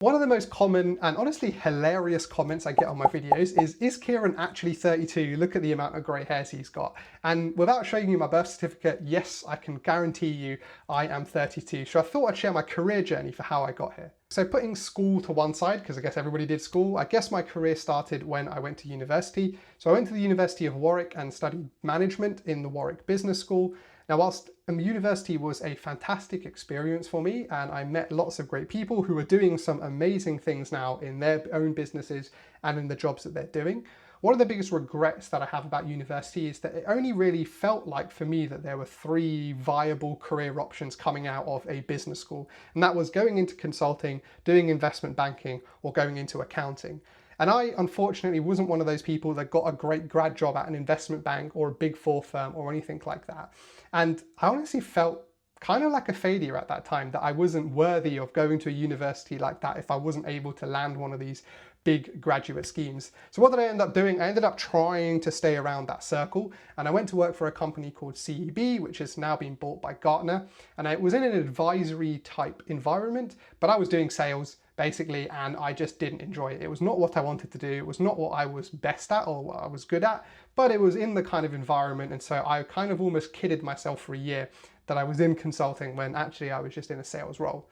One of the most common and honestly hilarious comments I get on my videos is Kieran actually 32? Look at the amount of grey hairs he's got. And without showing you my birth certificate, yes, I can guarantee you I am 32. So I thought I'd share my career journey for how I got here. So putting school to one side, because I guess everybody did school, I guess my career started when I went to university. So I went to the University of Warwick and studied management in the Warwick Business School. Now, whilst university was a fantastic experience for me, and I met lots of great people who are doing some amazing things now in their own businesses and in the jobs that they're doing, one of the biggest regrets that I have about university is that it only really felt like for me that there were three viable career options coming out of a business school. And that was going into consulting, doing investment banking, or going into accounting. And I, unfortunately, wasn't one of those people that got a great grad job at an investment bank or a big four firm or anything like that. And I honestly felt kind of like a failure at that time, that I wasn't worthy of going to a university like that if I wasn't able to land one of these big graduate schemes. So what did I end up doing? I ended up trying to stay around that circle, and I went to work for a company called CEB, which has now been bought by Gartner. And it was in an advisory type environment, but I was doing sales basically, and I just didn't enjoy it. It was not what I wanted to do. It was not what I was best at or what I was good at, but it was in the kind of environment. And so I kind of almost kidded myself for a year that I was in consulting when actually I was just in a sales role.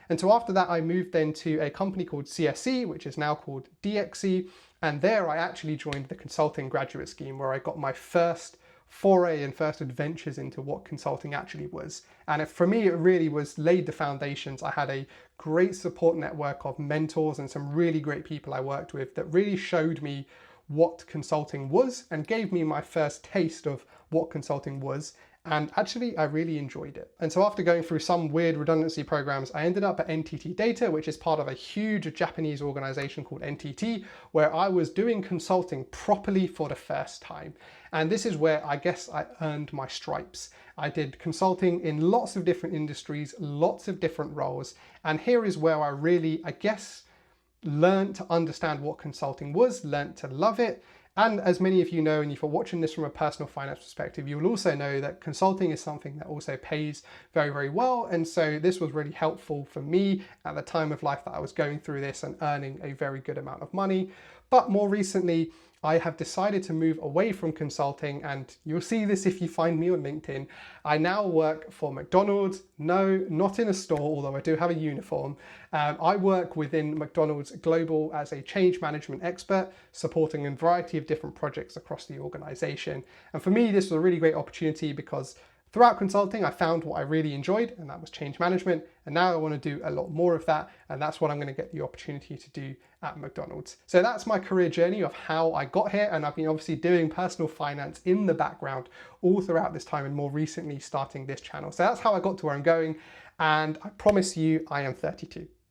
And so after that, I moved then to a company called CSC, which is now called DXC. And there I actually joined the consulting graduate scheme, where I got my first foray and first adventures into what consulting actually was. And for me, it really was laid the foundations. I had a great support network of mentors and some really great people I worked with that really showed me what consulting was and gave me my first taste of what consulting was. And actually, I really enjoyed it. And so after going through some weird redundancy programs, I ended up at NTT Data, which is part of a huge Japanese organization called NTT, where I was doing consulting properly for the first time. And this is where I guess I earned my stripes. I did consulting in lots of different industries, lots of different roles. And here is where I really, I guess, learned to understand what consulting was, learned to love it. And as many of you know, and if you're watching this from a personal finance perspective, you will also know that consulting is something that also pays very, very well. And so this was really helpful for me at the time of life that I was going through this and earning a very good amount of money. But more recently, I have decided to move away from consulting, and you'll see this if you find me on LinkedIn. I now work for McDonald's. No, not in a store, although I do have a uniform. I work within McDonald's Global as a change management expert, supporting a variety of different projects across the organization. And for me, this was a really great opportunity because throughout consulting, I found what I really enjoyed, and that was change management. And now I want to do a lot more of that. And that's what I'm going to get the opportunity to do at McDonald's. So that's my career journey of how I got here. And I've been obviously doing personal finance in the background all throughout this time, and more recently starting this channel. So that's how I got to where I'm going. And I promise you, I am 32.